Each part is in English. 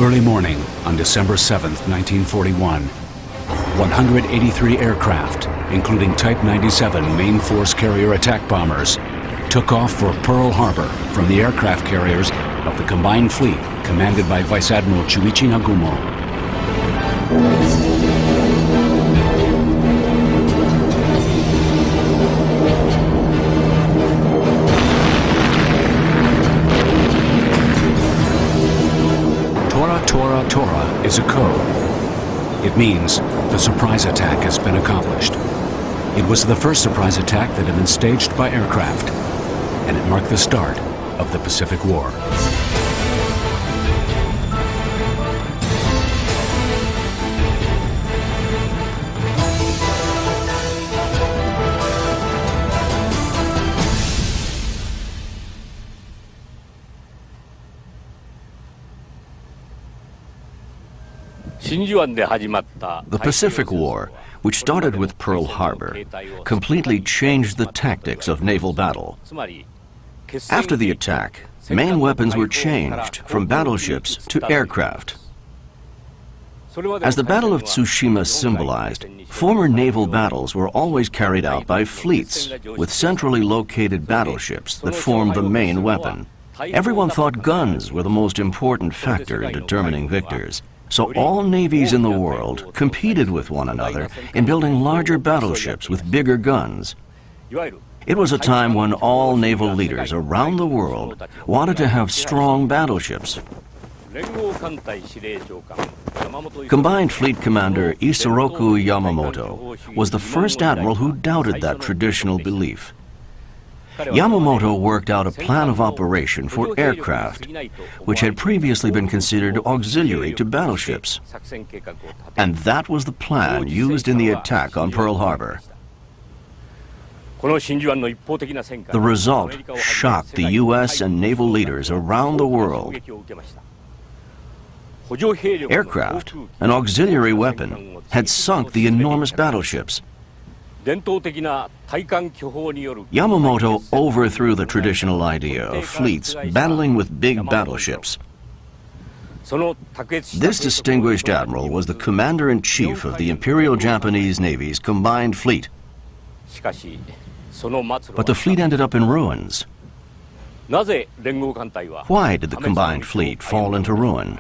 Early morning on December 7th, 1941, 183 aircraft, including Type 97 main force carrier attack bombers, took off for Pearl Harbor from the aircraft carriers of the Combined Fleet commanded by Vice Admiral Chuichi Nagumo. Tora Tora is a code. It means the surprise attack has been accomplished. It was the first surprise attack that had been staged by aircraft, and it marked the start of the Pacific War. The Pacific War, which started with Pearl Harbor, completely changed the tactics of naval battle. After the attack, main weapons were changed from battleships to aircraft. As the Battle of Tsushima symbolized, former naval battles were always carried out by fleets with centrally located battleships that formed the main weapon. Everyone thought guns were the most important factor in determining victors. So all navies in the world competed with one another in building larger battleships with bigger guns. It was a time when all naval leaders around the world wanted to have strong battleships. Combined Fleet Commander Isoroku Yamamoto was the first admiral who doubted that traditional belief. Yamamoto worked out a plan of operation for aircraft, which had previously been considered auxiliary to battleships. And that was the plan used in the attack on Pearl Harbor. The result shocked the U.S. and naval leaders around the world. Aircraft, an auxiliary weapon, had sunk the enormous battleships. Yamamoto overthrew the traditional idea of fleets battling with big battleships. This distinguished admiral was the commander-in-chief of the Imperial Japanese Navy's Combined Fleet. But the fleet ended up in ruins. Why did the Combined Fleet fall into ruin?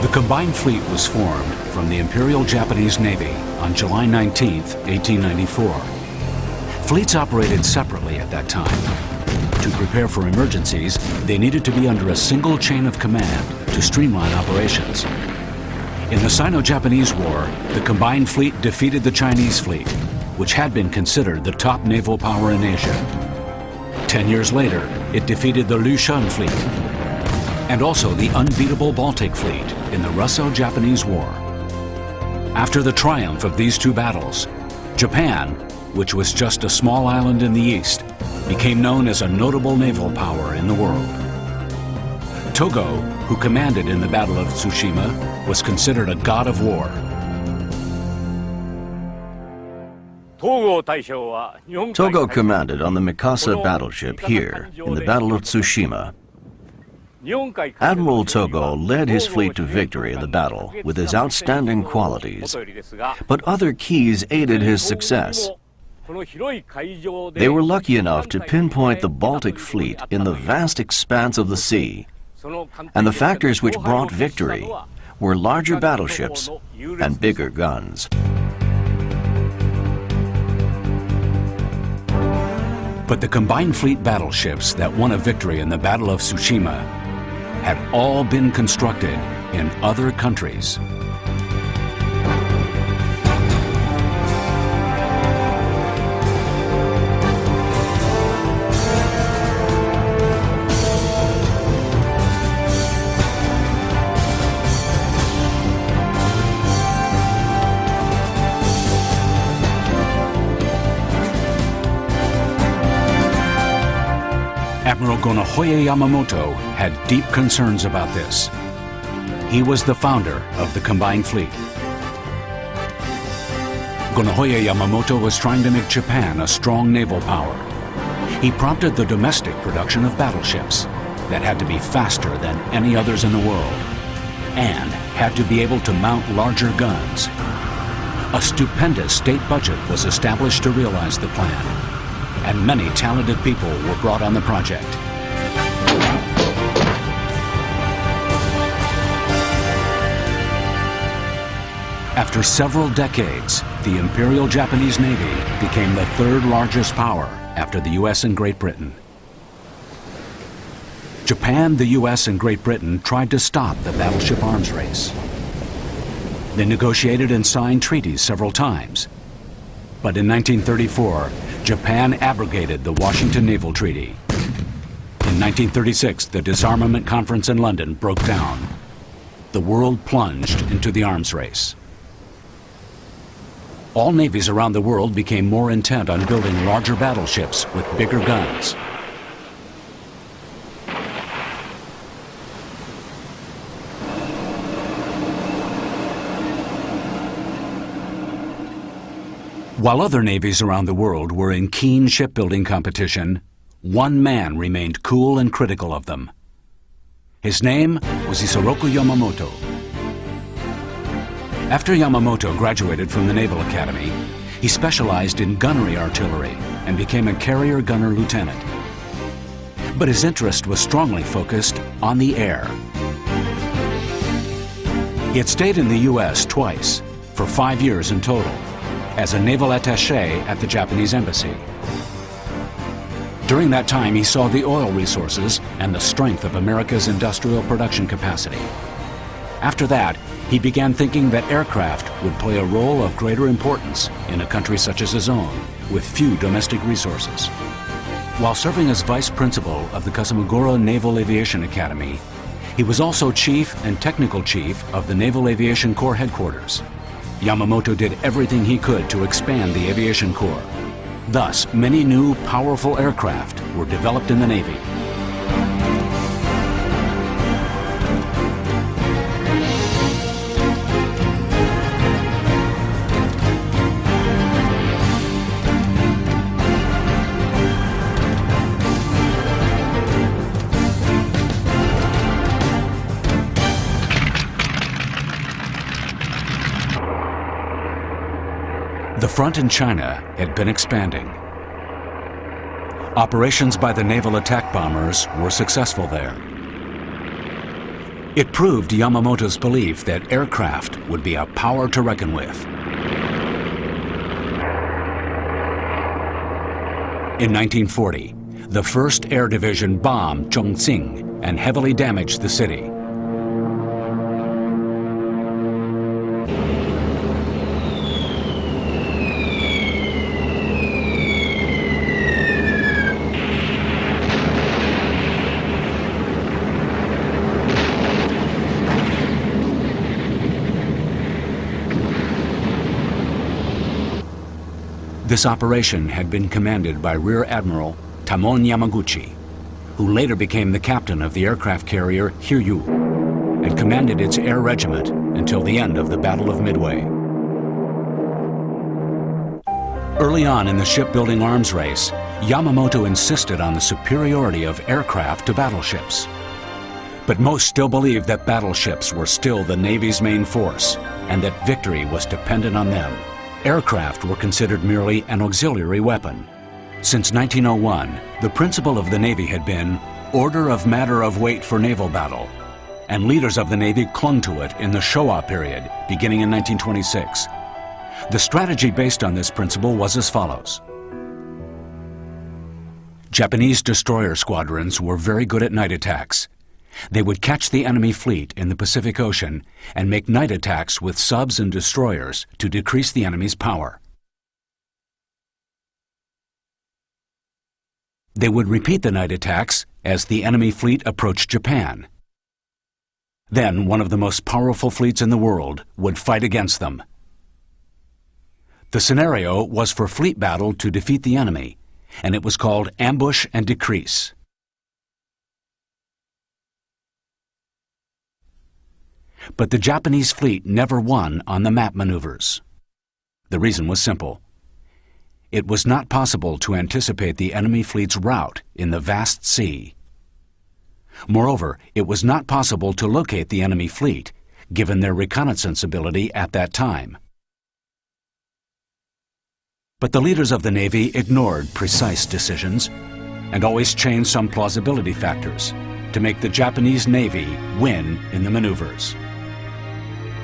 The Combined Fleet was formed from the Imperial Japanese Navy on July 19, 1894. Fleets operated separately at that time. To prepare for emergencies, they needed to be under a single chain of command to streamline operations. In the Sino-Japanese War, the Combined Fleet defeated the Chinese fleet, which had been considered the top naval power in Asia. 10 years later, it defeated the Liushun fleet, and also the unbeatable Baltic Fleet in the Russo-Japanese War. After the triumph of these two battles, Japan, which was just a small island in the east, became known as a notable naval power in the world. Togo, who commanded in the Battle of Tsushima, was considered a god of war. Togo commanded on the Mikasa battleship here in the Battle of Tsushima. Admiral Togo led his fleet to victory in the battle with his outstanding qualities, but other keys aided his success. They were lucky enough to pinpoint the Baltic Fleet in the vast expanse of the sea, and the factors which brought victory were larger battleships and bigger guns. But the Combined Fleet battleships that won a victory in the Battle of Tsushima had all been constructed in other countries. Admiral Gonohoya Yamamoto had deep concerns about this. He was the founder of the Combined Fleet. Gonohoya Yamamoto was trying to make Japan a strong naval power. He prompted the domestic production of battleships. that had to be faster than any others in the world and had to be able to mount larger guns. A stupendous state budget was established to realize the plan, and many talented people were brought on the project. After several decades, the Imperial Japanese Navy became the third largest power after the US and Great Britain. Japan, the US, and Great Britain tried to stop the battleship arms race. They negotiated and signed treaties several times. But in 1934, Japan abrogated the Washington Naval Treaty. In 1936, the Disarmament Conference in London broke down. The world plunged into the arms race. All navies around the world became more intent on building larger battleships with bigger guns. While other navies around the world were in keen shipbuilding competition, one man remained cool and critical of them. His name was Isoroku Yamamoto. After Yamamoto graduated from the Naval Academy, he specialized in gunnery artillery and became a carrier gunner lieutenant. But his interest was strongly focused on the air. He had stayed in the US twice, for 5 years in total, as a naval attaché at the Japanese embassy. During that time, he saw the oil resources and the strength of America's industrial production capacity. After that, he began thinking that aircraft would play a role of greater importance in a country such as his own, with few domestic resources. While serving as vice principal of the Kasumagura Naval Aviation Academy, he was also chief and technical chief of the Naval Aviation Corps headquarters. Yamamoto did everything he could to expand the Aviation Corps. Thus, many new, powerful aircraft were developed in the Navy. The front in China had been expanding. Operations by the naval attack bombers were successful there. It proved Yamamoto's belief that aircraft would be a power to reckon with. In 1940, the 1st Air Division bombed Chongqing and heavily damaged the city. This operation had been commanded by Rear Admiral Tamon Yamaguchi, who later became the captain of the aircraft carrier Hiryu and commanded its air regiment until the end of the Battle of Midway. Early on in the shipbuilding arms race, Yamamoto insisted on the superiority of aircraft to battleships. But most still believed that battleships were still the Navy's main force and that victory was dependent on them. Aircraft were considered merely an auxiliary weapon. Since 1901, the principle of the Navy had been order of matter of weight for naval battle, and leaders of the Navy clung to it in the Showa period, beginning in 1926. The strategy based on this principle was as follows. Japanese destroyer squadrons were very good at night attacks. They would catch the enemy fleet in the Pacific Ocean and make night attacks with subs and destroyers to decrease the enemy's power. They would repeat the night attacks as the enemy fleet approached Japan. Then one of the most powerful fleets in the world would fight against them. The scenario was for fleet battle to defeat the enemy, and it was called ambush and decrease. But the Japanese fleet never won on the map maneuvers. The reason was simple. It was not possible to anticipate the enemy fleet's route in the vast sea. Moreover, it was not possible to locate the enemy fleet, given their reconnaissance ability at that time. But the leaders of the Navy ignored precise decisions and always changed some plausibility factors to make the Japanese Navy win in the maneuvers.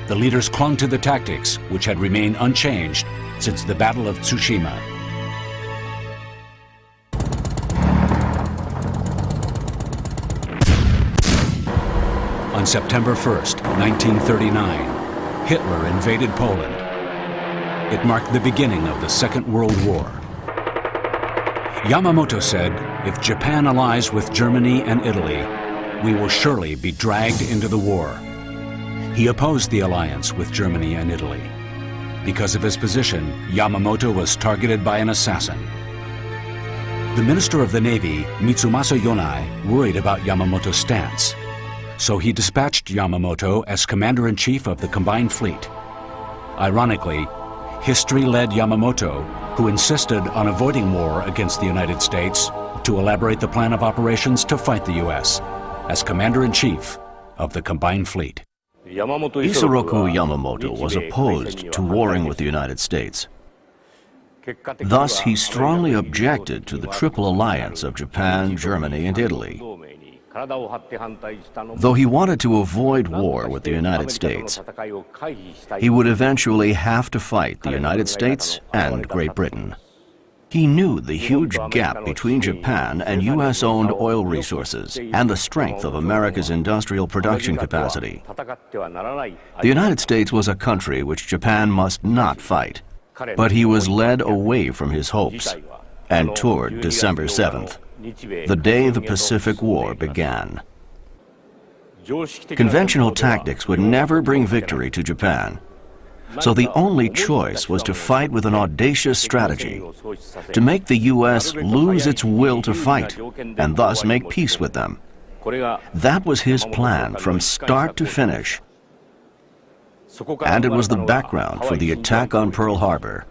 The leaders clung to the tactics which had remained unchanged since the Battle of Tsushima. On September 1st, 1939, Hitler invaded Poland. It marked the beginning of the Second World War. Yamamoto said, "If Japan allies with Germany and Italy, we will surely be dragged into the war." He opposed the alliance with Germany and Italy. Because of his position, Yamamoto was targeted by an assassin. The Minister of the Navy, Mitsumasa Yonai, worried about Yamamoto's stance. So he dispatched Yamamoto as Commander-in-Chief of the Combined Fleet. Ironically, history led Yamamoto, who insisted on avoiding war against the United States, to elaborate the plan of operations to fight the U.S. as Commander-in-Chief of the Combined Fleet. Isoroku Yamamoto was opposed to warring with the United States. Thus, he strongly objected to the Triple Alliance of Japan, Germany, and Italy. Though he wanted to avoid war with the United States, he would eventually have to fight the United States and Great Britain. He knew the huge gap between Japan and U.S.-owned oil resources and the strength of America's industrial production capacity. The United States was a country which Japan must not fight, but he was led away from his hopes and toward December 7th, the day the Pacific War began. Conventional tactics would never bring victory to Japan. So the only choice was to fight with an audacious strategy, to make the U.S. lose its will to fight, and thus make peace with them. That was his plan from start to finish. And it was the background for the attack on Pearl Harbor.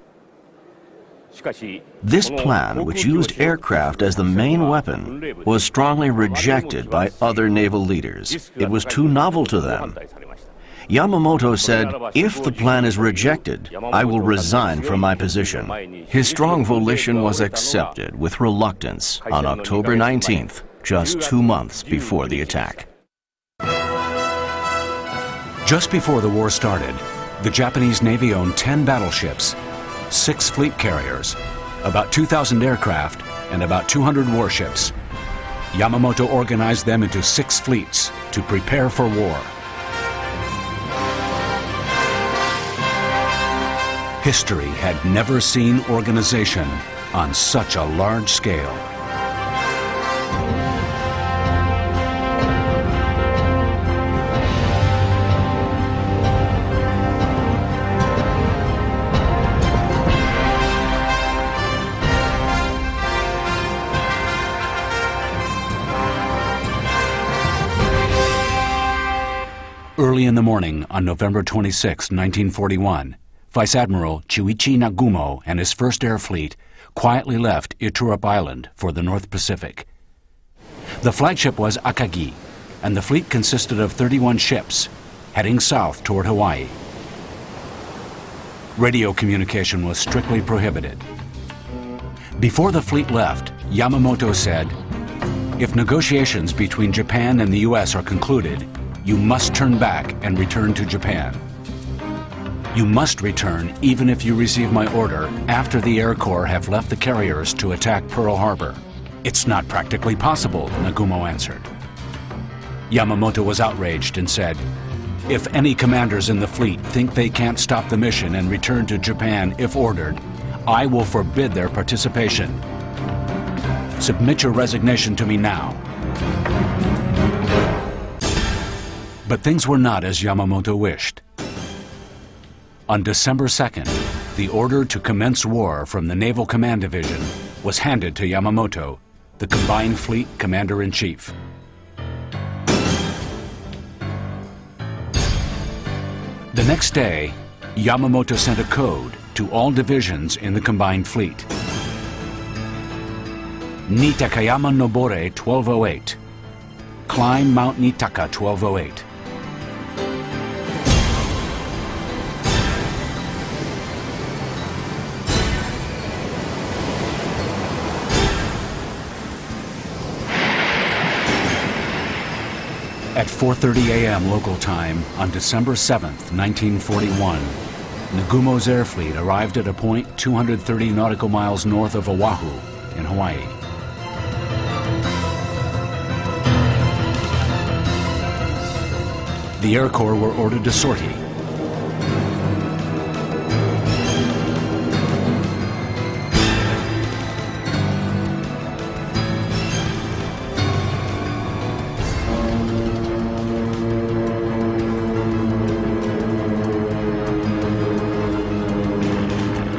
This plan, which used aircraft as the main weapon, was strongly rejected by other naval leaders. It was too novel to them. Yamamoto said, "If the plan is rejected, I will resign from my position." His strong volition was accepted with reluctance on October 19th, just 2 months before the attack. Just before the war started, the Japanese Navy owned 10 battleships, 6 fleet carriers, about 2,000 aircraft, and about 200 warships. Yamamoto organized them into 6 fleets to prepare for war. History had never seen organization on such a large scale. Early in the morning on November 26, 1941, Vice Admiral Chuichi Nagumo and his First Air Fleet quietly left Iturup Island for the North Pacific. The flagship was Akagi, and the fleet consisted of 31 ships, heading south toward Hawaii. Radio communication was strictly prohibited. Before the fleet left, Yamamoto said, "If negotiations between Japan and the U.S. are concluded, you must turn back and return to Japan. You must return even if you receive my order after the Air Corps have left the carriers to attack Pearl Harbor." "It's not practically possible," Nagumo answered. Yamamoto was outraged and said, "If any commanders in the fleet think they can't stop the mission and return to Japan if ordered, I will forbid their participation. Submit your resignation to me now." But things were not as Yamamoto wished. On December 2nd, the order to commence war from the Naval Command Division was handed to Yamamoto, the Combined Fleet Commander-in-Chief. The next day, Yamamoto sent a code to all divisions in the Combined Fleet. Ni Takayama Nobore 1208. climb Mount Nitaka 1208. At 4:30 a.m. local time on December 7th, 1941, Nagumo's air fleet arrived at a point 230 nautical miles north of Oahu in Hawaii. The Air Corps were ordered to sortie.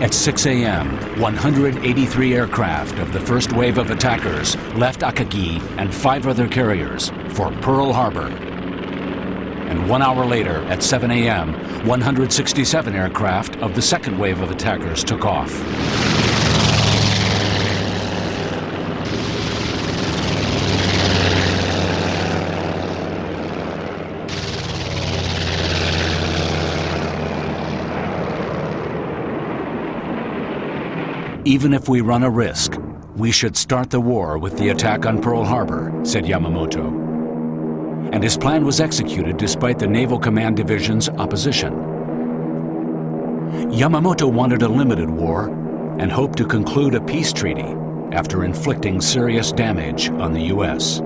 At 6 a.m., 183 aircraft of the first wave of attackers left Akagi and 5 other carriers for Pearl Harbor. And 1 hour later, at 7 a.m., 167 aircraft of the second wave of attackers took off. Even if we run a risk, we should start the war with the attack on Pearl Harbor, said Yamamoto. And his plan was executed despite the Naval Command Division's opposition. Yamamoto wanted a limited war and hoped to conclude a peace treaty after inflicting serious damage on the U.S.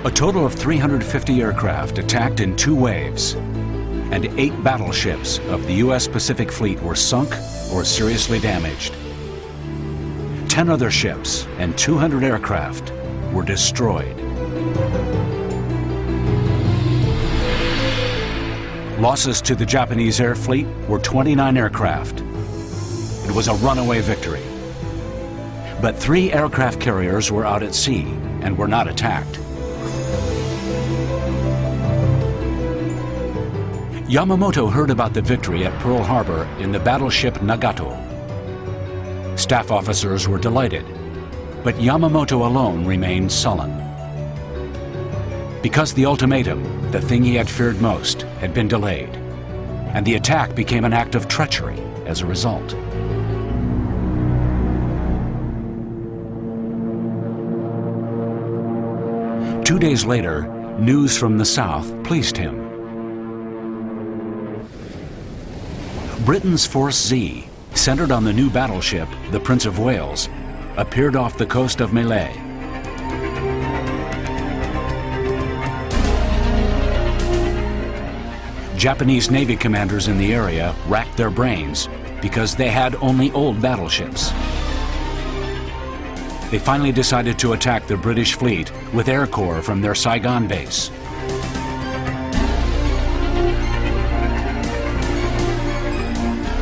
A total of 350 aircraft attacked in 2 waves, and 8 battleships of the U.S. Pacific Fleet were sunk or seriously damaged. 10 other ships and 200 aircraft were destroyed. Losses to the Japanese air fleet were 29 aircraft. It was a runaway victory. But 3 aircraft carriers were out at sea and were not attacked. Yamamoto heard about the victory at Pearl Harbor in the battleship Nagato. Staff officers were delighted, but Yamamoto alone remained sullen. Because the ultimatum, the thing he had feared most, had been delayed, and the attack became an act of treachery as a result. Two days later, news from the South pleased him. Britain's Force Z, centered on the new battleship, the Prince of Wales, appeared off the coast of Malay. Japanese Navy commanders in the area racked their brains because they had only old battleships. They finally decided to attack the British fleet with Air Corps from their Saigon base.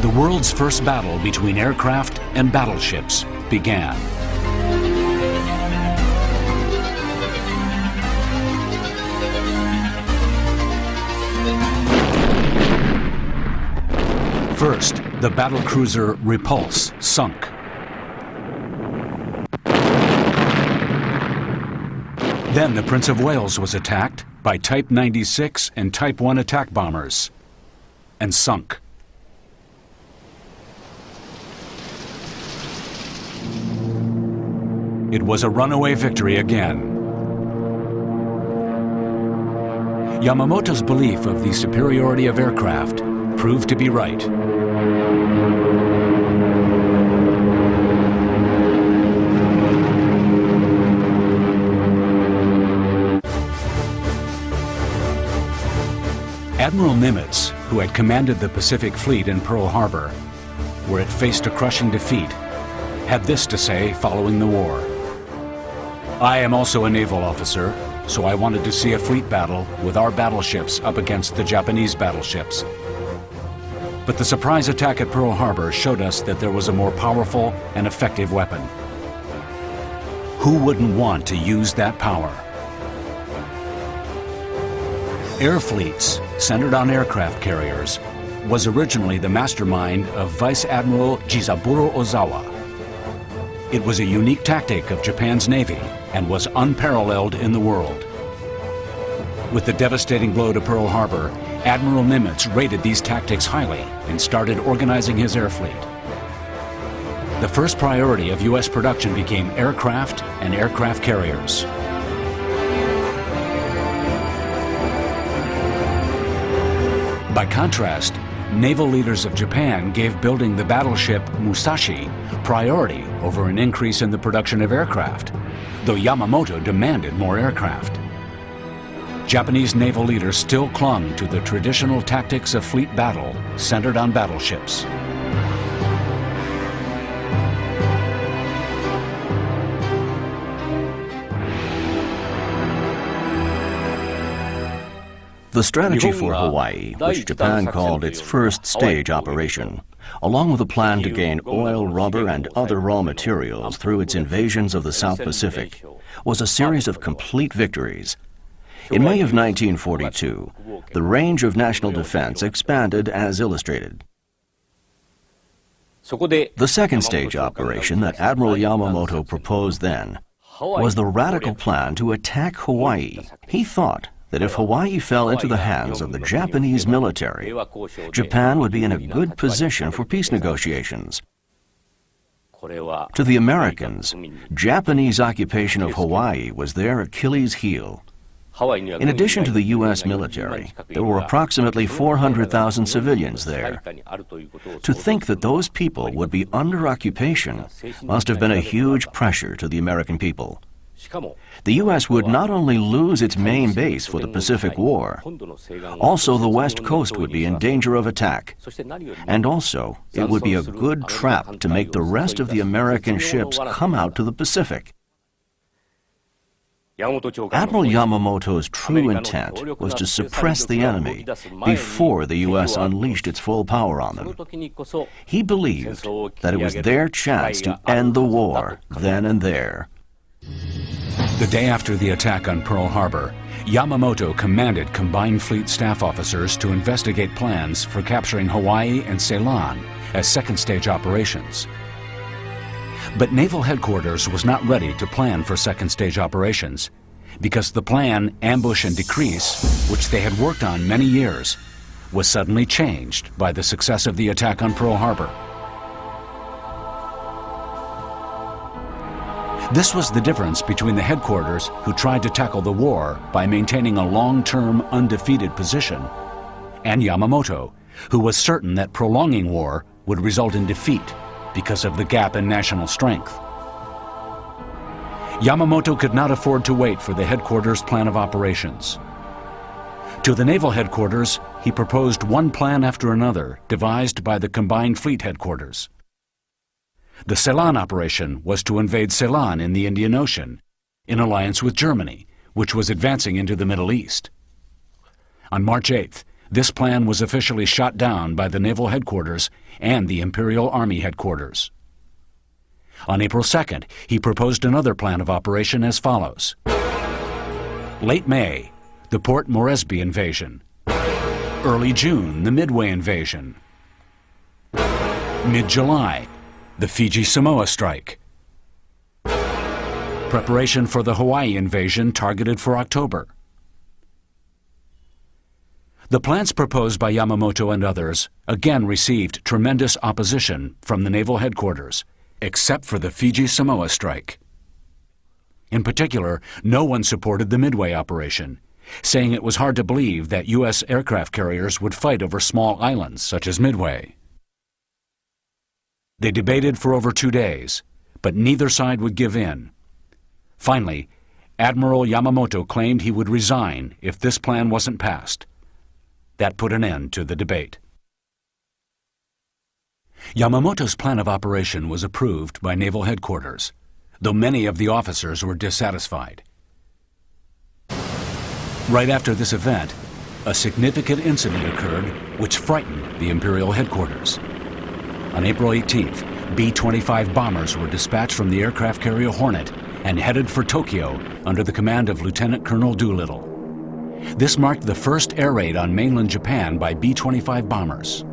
The world's first battle between aircraft and battleships began. First, the battlecruiser Repulse sunk. Then the Prince of Wales was attacked by Type 96 and Type 1 attack bombers and sunk. It was a runaway victory again. Yamamoto's belief of the superiority of aircraft proved to be right. Admiral Nimitz, who had commanded the Pacific Fleet in Pearl Harbor, where it faced a crushing defeat, had this to say following the war. "I am also a naval officer, so I wanted to see a fleet battle with our battleships up against the Japanese battleships. But the surprise attack at Pearl Harbor showed us that there was a more powerful and effective weapon. Who wouldn't want to use that power?" Air fleets, centered on aircraft carriers, was originally the mastermind of Vice Admiral Jizaburo Ozawa. It was a unique tactic of Japan's Navy and was unparalleled in the world. With the devastating blow to Pearl Harbor, Admiral Nimitz rated these tactics highly and started organizing his air fleet. The first priority of U.S. production became aircraft and aircraft carriers. By contrast, naval leaders of Japan gave building the battleship Musashi priority over an increase in the production of aircraft, though Yamamoto demanded more aircraft. Japanese naval leaders still clung to the traditional tactics of fleet battle centered on battleships. The strategy for Hawaii, which Japan called its first stage operation, along with a plan to gain oil, rubber, and other raw materials through its invasions of the South Pacific, was a series of complete victories. In May of 1942, the range of national defense expanded as illustrated. The second stage operation that Admiral Yamamoto proposed then was the radical plan to attack Hawaii. He thought that if Hawaii fell into the hands of the Japanese military, Japan would be in a good position for peace negotiations. To the Americans, Japanese occupation of Hawaii was their Achilles heel. In addition to the U.S. military, there were approximately 400,000 civilians there. To think that those people would be under occupation must have been a huge pressure to the American people. The U.S. would not only lose its main base for the Pacific War, also the West Coast would be in danger of attack, and also it would be a good trap to make the rest of the American ships come out to the Pacific. Admiral Yamamoto's true intent was to suppress the enemy before the U.S. unleashed its full power on them. He believed that it was their chance to end the war then and there. The day after the attack on Pearl Harbor, Yamamoto commanded Combined Fleet staff officers to investigate plans for capturing Hawaii and Ceylon as second-stage operations. But Naval Headquarters was not ready to plan for second-stage operations because the plan Ambush and Decrease, which they had worked on many years, was suddenly changed by the success of the attack on Pearl Harbor. This was the difference between the headquarters, who tried to tackle the war by maintaining a long-term undefeated position, and Yamamoto, who was certain that prolonging war would result in defeat because of the gap in national strength. Yamamoto could not afford to wait for the headquarters plan of operations. To the Naval Headquarters, he proposed one plan after another devised by the Combined Fleet Headquarters. The Ceylon operation was to invade Ceylon in the Indian Ocean, in alliance with Germany, which was advancing into the Middle East. On March 8th, this plan was officially shot down by the Naval Headquarters and the Imperial Army Headquarters. On April 2nd, he proposed another plan of operation as follows. Late May, the Port Moresby invasion. Early June, the Midway invasion. Mid-July, the Fiji-Samoa strike. Preparation for the Hawaii invasion targeted for October. The plans proposed by Yamamoto and others again received tremendous opposition from the Naval Headquarters, except for the Fiji-Samoa strike. In particular, no one supported the Midway operation, saying it was hard to believe that U.S. aircraft carriers would fight over small islands such as Midway. They debated for over 2 days, but neither side would give in. Finally, Admiral Yamamoto claimed he would resign if this plan wasn't passed. That put an end to the debate. Yamamoto's plan of operation was approved by Naval Headquarters, though many of the officers were dissatisfied. Right after this event, a significant incident occurred which frightened the Imperial Headquarters. On April 18th, B-25 bombers were dispatched from the aircraft carrier Hornet and headed for Tokyo under the command of Lieutenant Colonel Doolittle. This marked the first air raid on mainland Japan by B-25 bombers.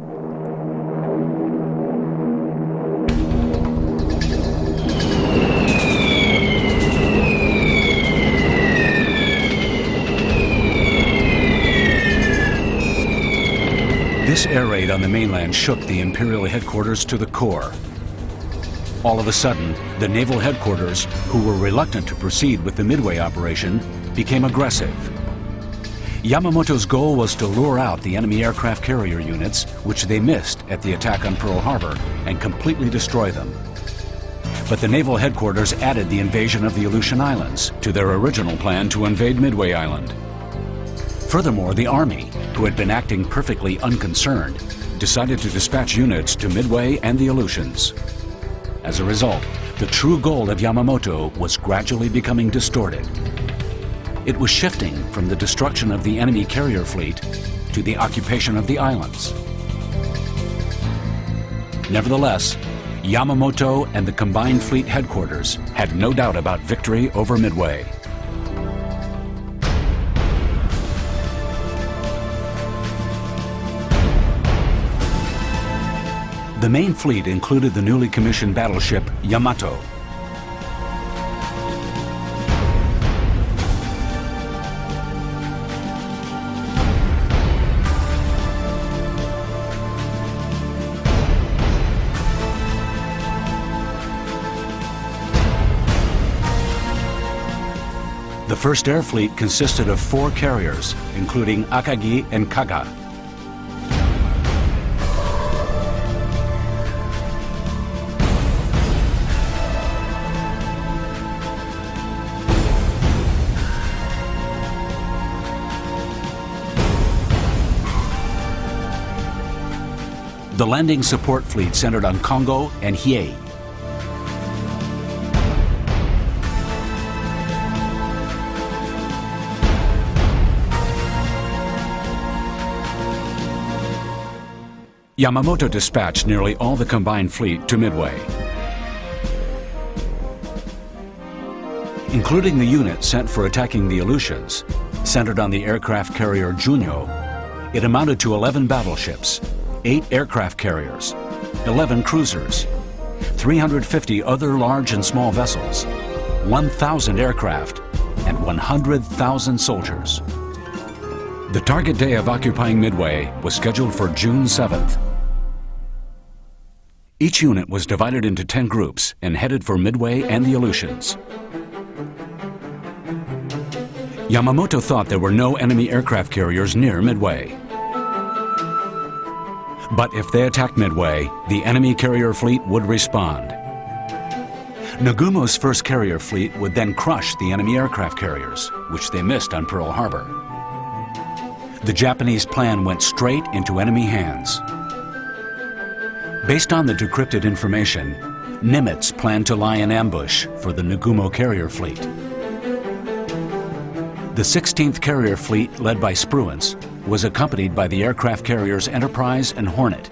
This air raid on the mainland shook the Imperial Headquarters to the core. All of a sudden, the Naval Headquarters, who were reluctant to proceed with the Midway operation, became aggressive. Yamamoto's goal was to lure out the enemy aircraft carrier units, which they missed at the attack on Pearl Harbor, and completely destroy them. But the Naval Headquarters added the invasion of the Aleutian Islands to their original plan to invade Midway Island. Furthermore, the Army, who had been acting perfectly unconcerned, decided to dispatch units to Midway and the Aleutians. As a result, the true goal of Yamamoto was gradually becoming distorted. It was shifting from the destruction of the enemy carrier fleet to the occupation of the islands. Nevertheless, Yamamoto and the Combined Fleet Headquarters had no doubt about victory over Midway. The main fleet included the newly commissioned battleship Yamato. The first air fleet consisted of 4 carriers, including Akagi and Kaga. The landing support fleet centered on Kongo and Hiei. Yamamoto dispatched nearly all the combined fleet to Midway. Including the unit sent for attacking the Aleutians, centered on the aircraft carrier Junyo, it amounted to 11 battleships, 8 aircraft carriers, 11 cruisers, 350 other large and small vessels, 1,000 aircraft, and 100,000 soldiers. The target day of occupying Midway was scheduled for June 7th. Each unit was divided into 10 groups and headed for Midway and the Aleutians. Yamamoto thought there were no enemy aircraft carriers near Midway. But if they attacked Midway, the enemy carrier fleet would respond. Nagumo's first carrier fleet would then crush the enemy aircraft carriers, which they missed on Pearl Harbor. The Japanese plan went straight into enemy hands. Based on the decrypted information, Nimitz planned to lie in ambush for the Nagumo carrier fleet. The 16th Carrier Fleet, led by Spruance, was accompanied by the aircraft carriers Enterprise and Hornet,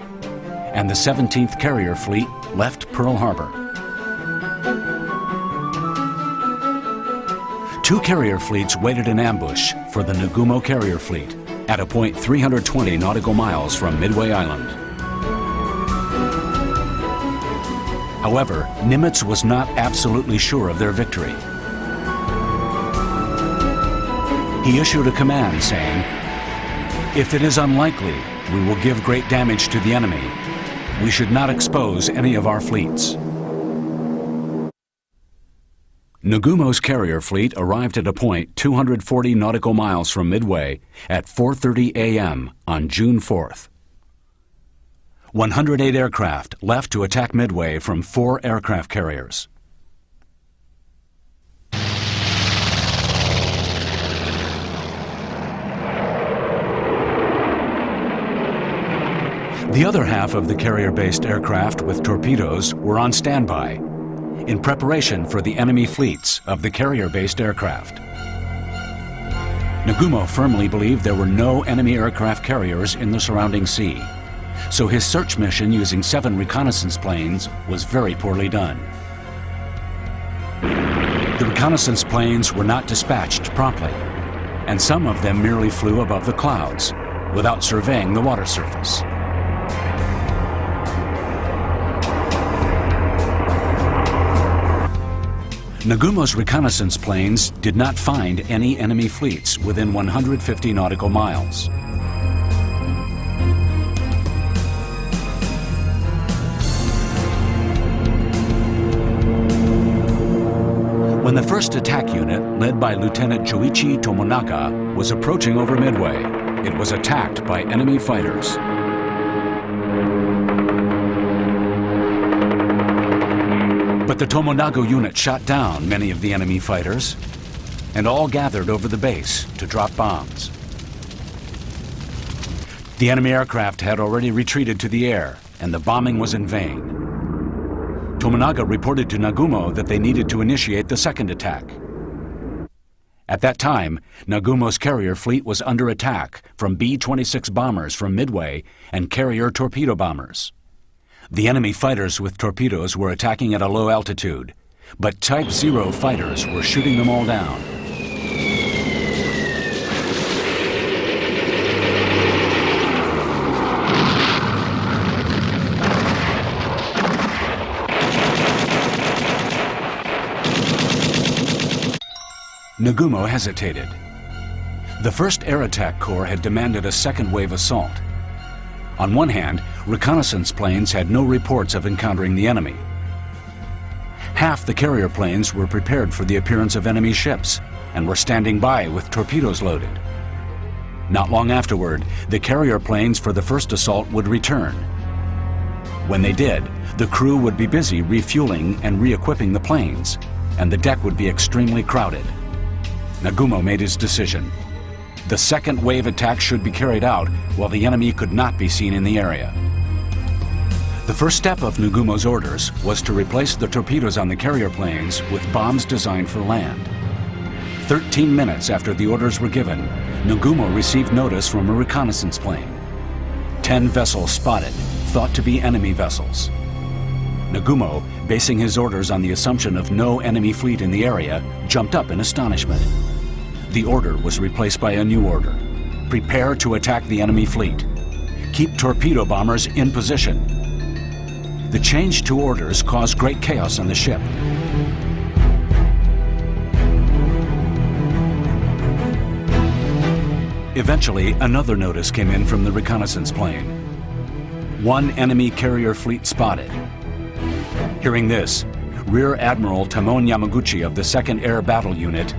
and the 17th Carrier Fleet left Pearl Harbor. 2 carrier fleets waited in ambush for the Nagumo carrier fleet at a point 320 nautical miles from Midway Island. However, Nimitz was not absolutely sure of their victory. He issued a command saying, "If it is unlikely we will give great damage to the enemy, we should not expose any of our fleets." Nagumo's carrier fleet arrived at a point 240 nautical miles from Midway at 4:30 a.m. on June 4th. 108 aircraft left to attack Midway from 4 aircraft carriers. The other half of the carrier-based aircraft with torpedoes were on standby, in preparation for the enemy fleets of the carrier-based aircraft. Nagumo firmly believed there were no enemy aircraft carriers in the surrounding sea, so his search mission using 7 reconnaissance planes was very poorly done. The reconnaissance planes were not dispatched promptly, and some of them merely flew above the clouds without surveying the water surface. Nagumo's reconnaissance planes did not find any enemy fleets within 150 nautical miles. When the first attack unit, led by Lieutenant Joichi Tomonaga, was approaching over Midway, it was attacked by enemy fighters. But the Tomonaga unit shot down many of the enemy fighters, and all gathered over the base to drop bombs. The enemy aircraft had already retreated to the air, and the bombing was in vain. Tomonaga reported to Nagumo that they needed to initiate the second attack. At that time, Nagumo's carrier fleet was under attack from B-26 bombers from Midway and carrier torpedo bombers. The enemy fighters with torpedoes were attacking at a low altitude, but Type 0 fighters were shooting them all down. Nagumo hesitated. The 1st Air Attack Corps had demanded a second wave assault. On one hand, reconnaissance planes had no reports of encountering the enemy. Half the carrier planes were prepared for the appearance of enemy ships and were standing by with torpedoes loaded. Not long afterward, the carrier planes for the first assault would return. When they did, the crew would be busy refueling and re-equipping the planes, and the deck would be extremely crowded. Nagumo made his decision. The second wave attack should be carried out while the enemy could not be seen in the area. The first step of Nagumo's orders was to replace the torpedoes on the carrier planes with bombs designed for land. 13 minutes after the orders were given, Nagumo received notice from a reconnaissance plane. 10 vessels spotted, thought to be enemy vessels. Nagumo, basing his orders on the assumption of no enemy fleet in the area, jumped up in astonishment. The order was replaced by a new order. Prepare to attack the enemy fleet. Keep torpedo bombers in position. The change to orders caused great chaos on the ship. Eventually, another notice came in from the reconnaissance plane. 1 enemy carrier fleet spotted. Hearing this, Rear Admiral Tamon Yamaguchi of the 2nd Air Battle Unit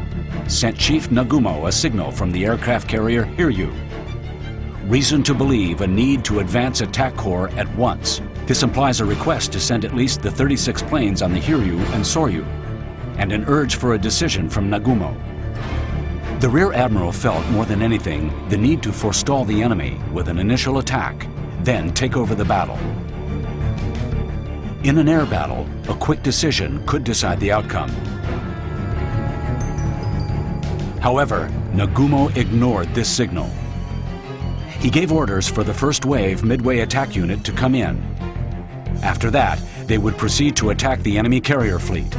sent Chief Nagumo a signal from the aircraft carrier Hiryu. Reason to believe a need to advance attack corps at once. This implies a request to send at least the 36 planes on the Hiryu and Soryu, and an urge for a decision from Nagumo. The Rear Admiral felt more than anything the need to forestall the enemy with an initial attack, then take over the battle. In an air battle, a quick decision could decide the outcome. However, Nagumo ignored this signal. He gave orders for the first wave Midway attack unit to come in. After that, they would proceed to attack the enemy carrier fleet.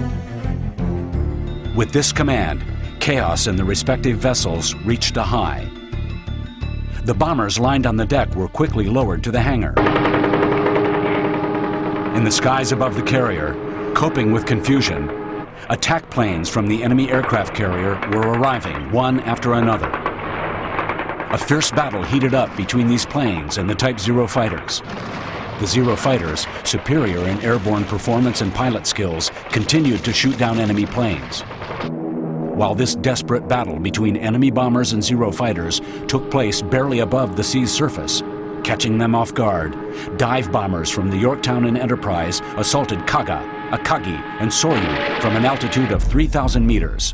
With this command, chaos in the respective vessels reached a high. The bombers lined on the deck were quickly lowered to the hangar. In the skies above the carrier, coping with confusion, attack planes from the enemy aircraft carrier were arriving, one after another. A fierce battle heated up between these planes and the Type 0 fighters. The Zero fighters, superior in airborne performance and pilot skills, continued to shoot down enemy planes. While this desperate battle between enemy bombers and Zero fighters took place barely above the sea's surface, catching them off guard, dive bombers from the Yorktown and Enterprise assaulted Kaga, Akagi, and Soryu from an altitude of 3,000 meters.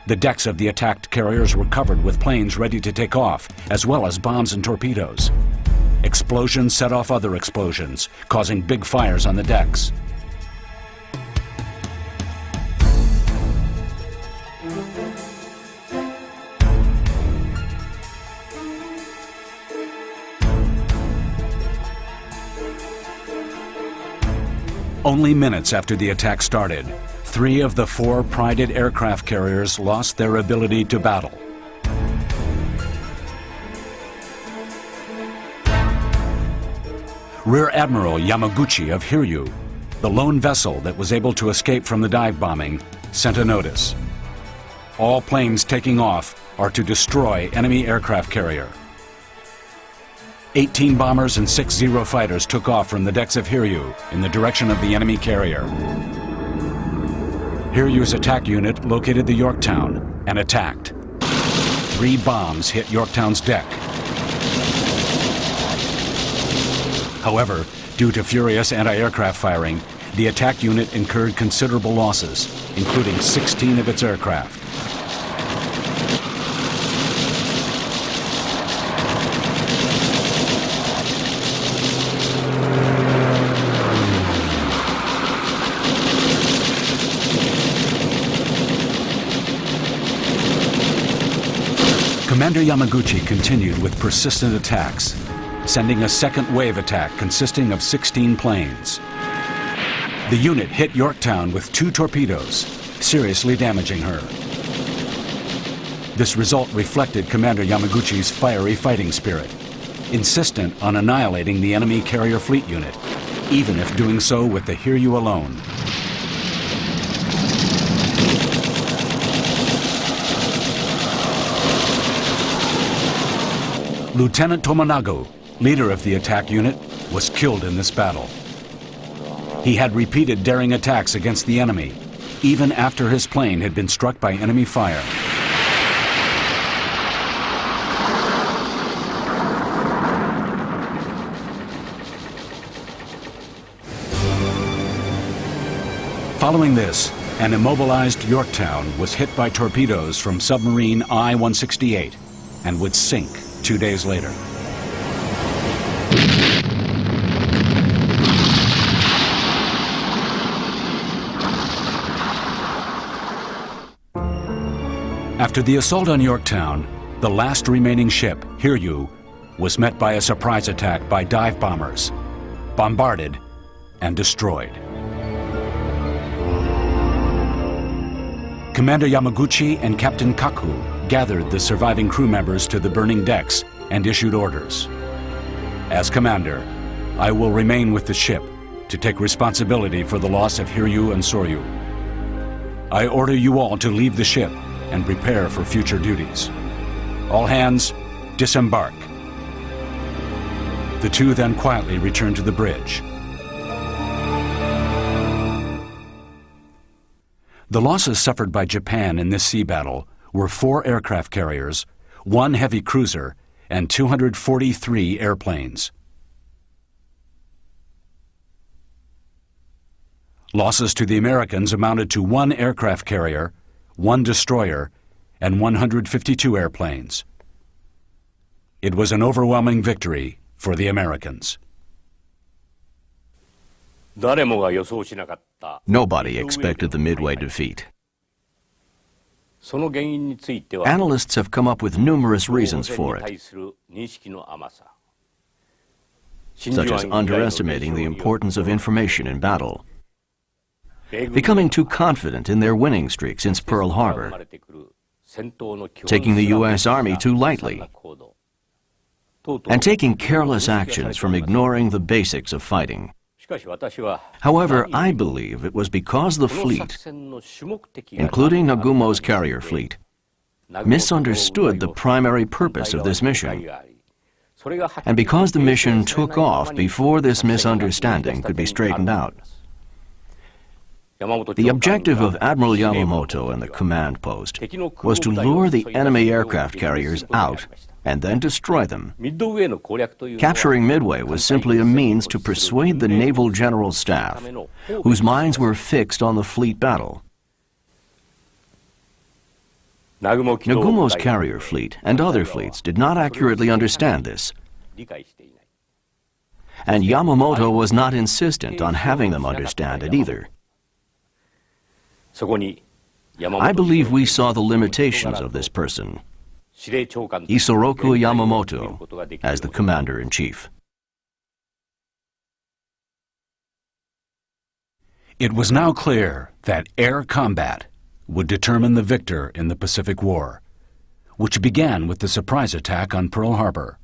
The decks of the attacked carriers were covered with planes ready to take off, as well as bombs and torpedoes. Explosions set off other explosions, causing big fires on the decks. Only minutes after the attack started, 3 of the 4 prided aircraft carriers lost their ability to battle. Rear Admiral Yamaguchi of Hiryu, the lone vessel that was able to escape from the dive bombing, sent a notice. All planes taking off are to destroy enemy aircraft carrier. 18 bombers and 6 Zero fighters took off from the decks of Hiryu in the direction of the enemy carrier. Hiryu's attack unit located the Yorktown and attacked. 3 bombs hit Yorktown's deck. However, due to furious anti-aircraft firing, the attack unit incurred considerable losses, including 16 of its aircraft. Commander Yamaguchi continued with persistent attacks, sending a second wave attack consisting of 16 planes. The unit hit Yorktown with 2 torpedoes, seriously damaging her. This result reflected Commander Yamaguchi's fiery fighting spirit, insistent on annihilating the enemy carrier fleet unit, even if doing so with the Hiryu alone. Lieutenant Tomonaga, leader of the attack unit, was killed in this battle. He had repeated daring attacks against the enemy, even after his plane had been struck by enemy fire. Following this, an immobilized Yorktown was hit by torpedoes from submarine I-168 and would sink 2 days later. After the assault on Yorktown, the last remaining ship, Hiryu, was met by a surprise attack by dive bombers, bombarded and destroyed. Commander Yamaguchi and Captain Kaku gathered the surviving crew members to the burning decks and issued orders. As commander, I will remain with the ship to take responsibility for the loss of Hiryu and Soryu. I order you all to leave the ship and prepare for future duties. All hands, disembark. The 2 then quietly returned to the bridge. The losses suffered by Japan in this sea battle were 4 aircraft carriers, 1 heavy cruiser, and 243 airplanes. Losses to the Americans amounted to 1 aircraft carrier, 1 destroyer, and 152 airplanes. It was an overwhelming victory for the Americans. Nobody expected the Midway defeat. Analysts have come up with numerous reasons for it, such as underestimating the importance of information in battle, becoming too confident in their winning streak since Pearl Harbor, taking the U.S. Army too lightly, and taking careless actions from ignoring the basics of fighting. However, I believe it was because the fleet, including Nagumo's carrier fleet, misunderstood the primary purpose of this mission, and because the mission took off before this misunderstanding could be straightened out. The objective of Admiral Yamamoto and the command post was to lure the enemy aircraft carriers out and then destroy them. Capturing Midway was simply a means to persuade the Naval General Staff, whose minds were fixed on the fleet battle. Nagumo's carrier fleet and other fleets did not accurately understand this. and Yamamoto was not insistent on having them understand it either. I believe we saw the limitations of this person, Isoroku Yamamoto, as the commander-in-chief. It was now clear that air combat would determine the victor in the Pacific War, which began with the surprise attack on Pearl Harbor.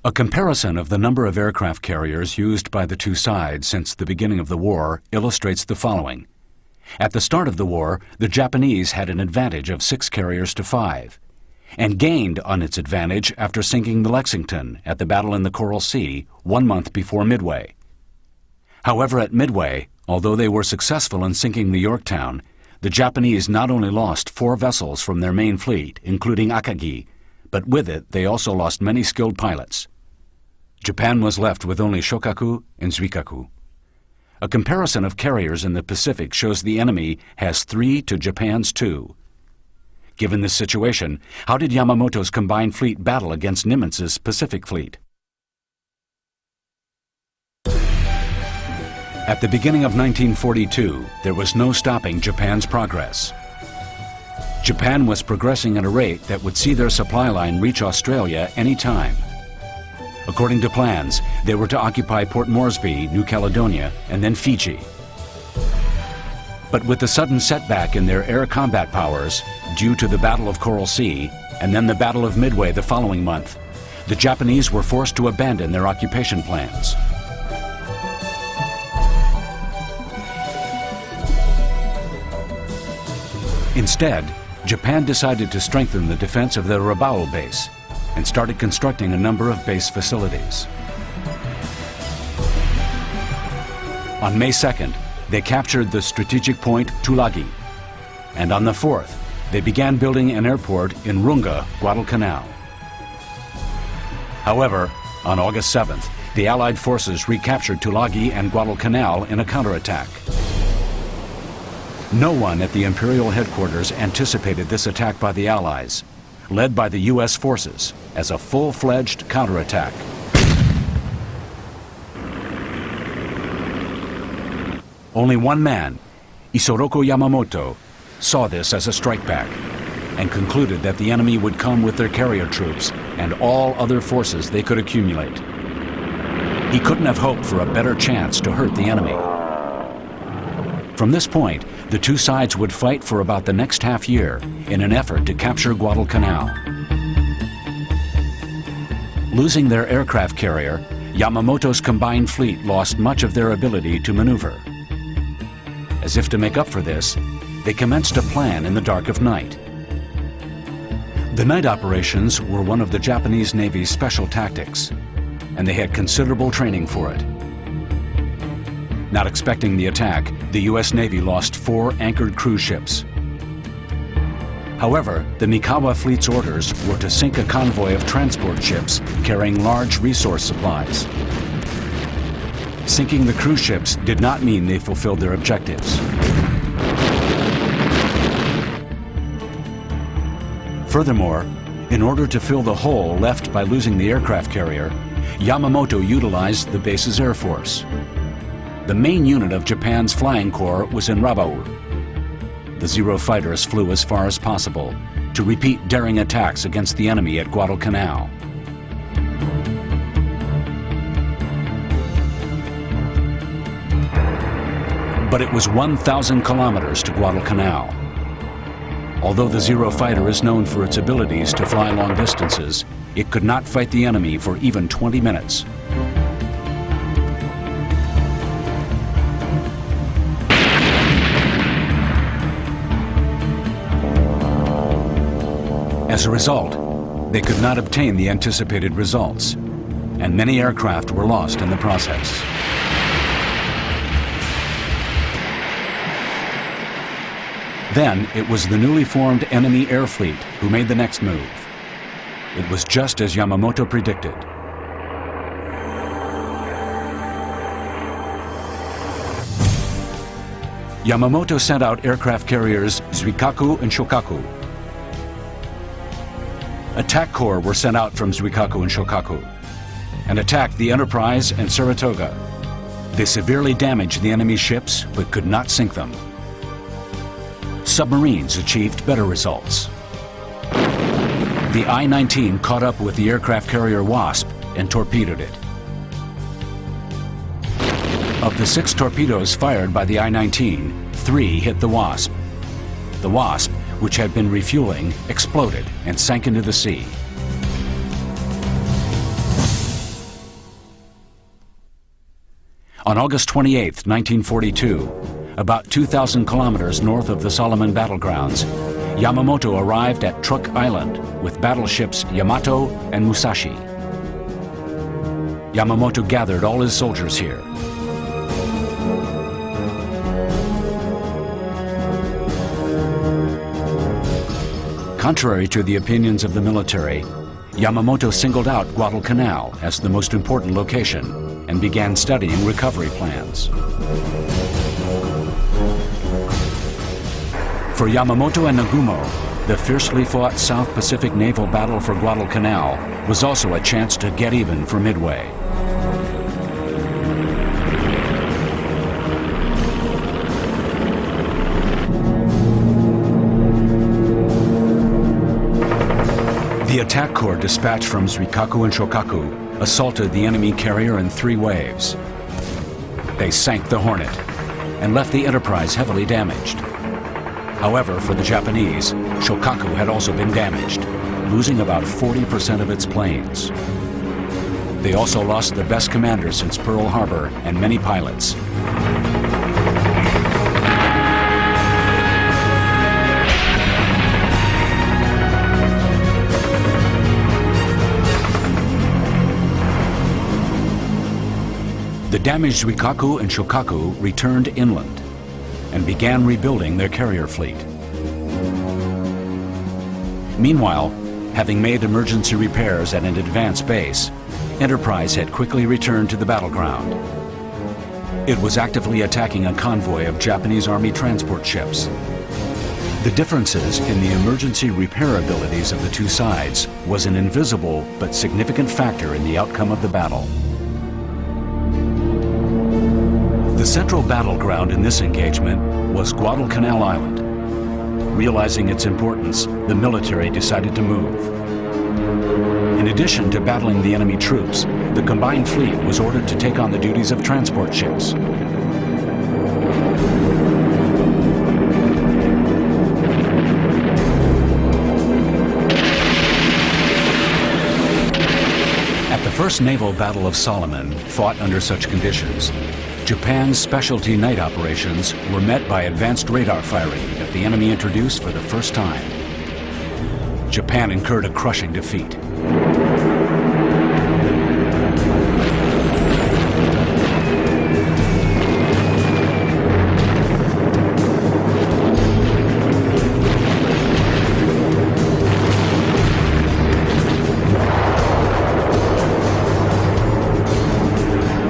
A comparison of the number of aircraft carriers used by the two sides since the beginning of the war illustrates the following. At the start of the war, the Japanese had an advantage of 6 carriers to 5, and gained on its advantage after sinking the Lexington at the battle in the Coral Sea 1 month before Midway. However, at Midway, although they were successful in sinking the Yorktown, the Japanese not only lost 4 vessels from their main fleet, including Akagi, but with it they also lost many skilled pilots. Japan was left with only Shokaku and Zuikaku. A comparison of carriers in the Pacific shows the enemy has 3 to Japan's 2. Given this situation, how did Yamamoto's combined fleet battle against Nimitz's Pacific fleet? At the beginning of 1942, there was no stopping Japan's progress. Japan was progressing at a rate that would see their supply line reach Australia any time. According to plans, they were to occupy Port Moresby, New Caledonia, and then Fiji. But with the sudden setback in their air combat powers due to the Battle of Coral Sea and then the Battle of Midway the following month, the Japanese were forced to abandon their occupation plans. Instead, Japan decided to strengthen the defense of their Rabaul base and started constructing a number of base facilities. On May 2nd, they captured the strategic point Tulagi, and on the 4th, they began building an airport in Runga, Guadalcanal. However, on August 7th, the Allied forces recaptured Tulagi and Guadalcanal in a counterattack. No one at the Imperial headquarters anticipated this attack by the Allies, led by the U.S. forces, as a full-fledged counterattack. Only one man, Isoroku Yamamoto, saw this as a strike back and concluded that the enemy would come with their carrier troops and all other forces they could accumulate. He couldn't have hoped for a better chance to hurt the enemy. From this point, the two sides would fight for about the next half year in an effort to capture Guadalcanal. Losing their aircraft carrier, Yamamoto's combined fleet lost much of their ability to maneuver. As if to make up for this, they commenced a plan in the dark of night. The night operations were one of the Japanese Navy's special tactics, and they had considerable training for it. Not expecting the attack, the U.S. Navy lost 4 anchored cruise ships. However, the Mikawa fleet's orders were to sink a convoy of transport ships carrying large resource supplies. Sinking the cruise ships did not mean they fulfilled their objectives. Furthermore, in order to fill the hole left by losing the aircraft carrier, Yamamoto utilized the base's air force. The main unit of Japan's flying corps was in Rabaul. The Zero fighters flew as far as possible to repeat daring attacks against the enemy at Guadalcanal. But it was 1,000 kilometers to Guadalcanal. Although the Zero fighter is known for its abilities to fly long distances, it could not fight the enemy for even 20 minutes. As a result, they could not obtain the anticipated results, and many aircraft were lost in the process. Then it was the newly formed enemy air fleet who made the next move. It was just as Yamamoto predicted. Yamamoto sent out aircraft carriers Zuikaku and Shokaku. Attack corps were sent out from Zuikaku and Shokaku, and attacked the Enterprise and Saratoga. They severely damaged the enemy ships but could not sink them. Submarines achieved better results. The I-19 caught up with the aircraft carrier Wasp and torpedoed it. Of the 6 torpedoes fired by the I-19, 3 hit the Wasp. The Wasp, which had been refueling, exploded and sank into the sea. On August 28, 1942, about 2,000 kilometers north of the Solomon battlegrounds, Yamamoto arrived at Truk Island with battleships Yamato and Musashi. Yamamoto gathered all his soldiers here. Contrary to the opinions of the military, Yamamoto singled out Guadalcanal as the most important location and began studying recovery plans. For Yamamoto and Nagumo, the fiercely fought South Pacific naval battle for Guadalcanal was also a chance to get even for Midway. The attack corps dispatched from Zuikaku and Shokaku assaulted the enemy carrier in 3 waves. They sank the Hornet and left the Enterprise heavily damaged. However, for the Japanese, Shokaku had also been damaged, losing about 40% of its planes. They also lost their best commander since Pearl Harbor and many pilots. The damaged Zuikaku and Shokaku returned inland and began rebuilding their carrier fleet. Meanwhile, having made emergency repairs at an advanced base, Enterprise had quickly returned to the battleground. It was actively attacking a convoy of Japanese Army transport ships. The differences in the emergency repair abilities of the 2 sides was an invisible but significant factor in the outcome of the battle. The central battleground in this engagement was Guadalcanal Island. Realizing its importance, the military decided to move. In addition to battling the enemy troops, the combined fleet was ordered to take on the duties of transport ships. At the First Naval Battle of Solomon, fought under such conditions, Japan's specialty night operations were met by advanced radar firing that the enemy introduced for the first time. Japan incurred a crushing defeat.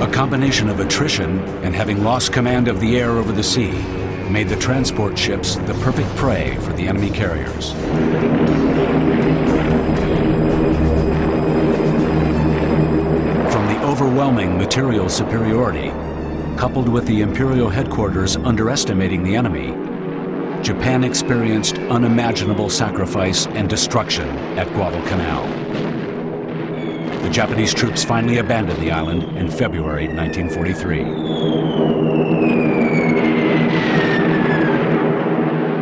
A combination of attrition and having lost command of the air over the sea made the transport ships the perfect prey for the enemy carriers. From the overwhelming material superiority, coupled with the Imperial headquarters underestimating the enemy, Japan experienced unimaginable sacrifice and destruction at Guadalcanal. The Japanese troops finally abandoned the island in February 1943.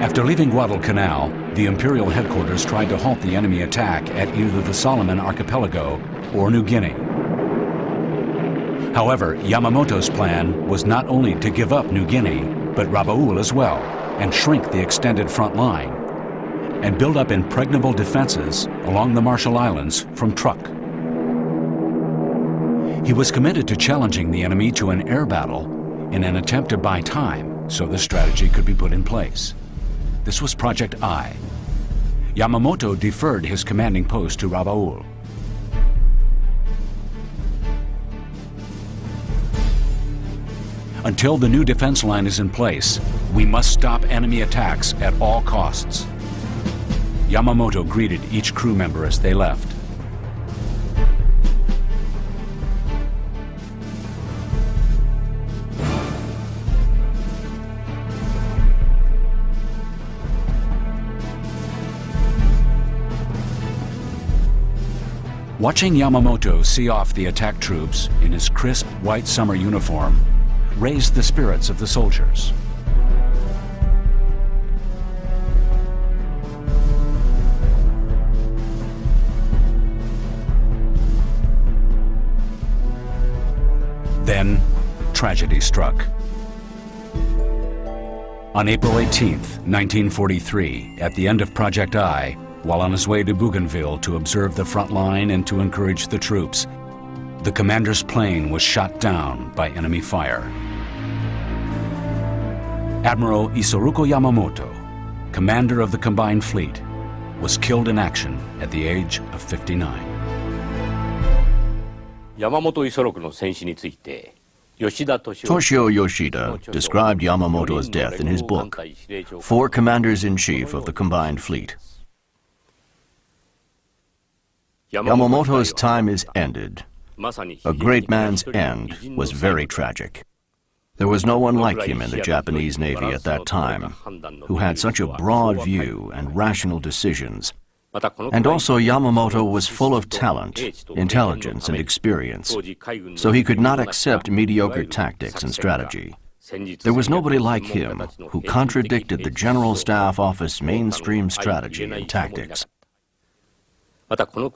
After leaving Guadalcanal, the Imperial headquarters tried to halt the enemy attack at either the Solomon Archipelago or New Guinea. However, Yamamoto's plan was not only to give up New Guinea, but Rabaul as well, and shrink the extended front line, and build up impregnable defenses along the Marshall Islands from Truk. He was committed to challenging the enemy to an air battle in an attempt to buy time so the strategy could be put in place. This was Project I. Yamamoto deferred his commanding post to Rabaul. Until the new defense line is in place, we must stop enemy attacks at all costs. Yamamoto greeted each crew member as they left. Watching Yamamoto see off the attack troops in his crisp white summer uniform raised the spirits of the soldiers. Then, tragedy struck. On April 18th, 1943, at the end of Project I, while on his way to Bougainville to observe the front line and to encourage the troops, the commander's plane was shot down by enemy fire. Admiral Isoroku Yamamoto, commander of the Combined Fleet, was killed in action at the age of 59. 山本五十六の戦死について Toshio Yoshida described Yamamoto's death in his book, Four Commanders-in-Chief of the Combined Fleet. Yamamoto's time is ended. A great man's end was very tragic. There was no one like him in the Japanese Navy at that time, who had such a broad view and rational decisions. And also Yamamoto was full of talent, intelligence, and experience, so he could not accept mediocre tactics and strategy. There was nobody like him who contradicted the General Staff Office mainstream strategy and tactics.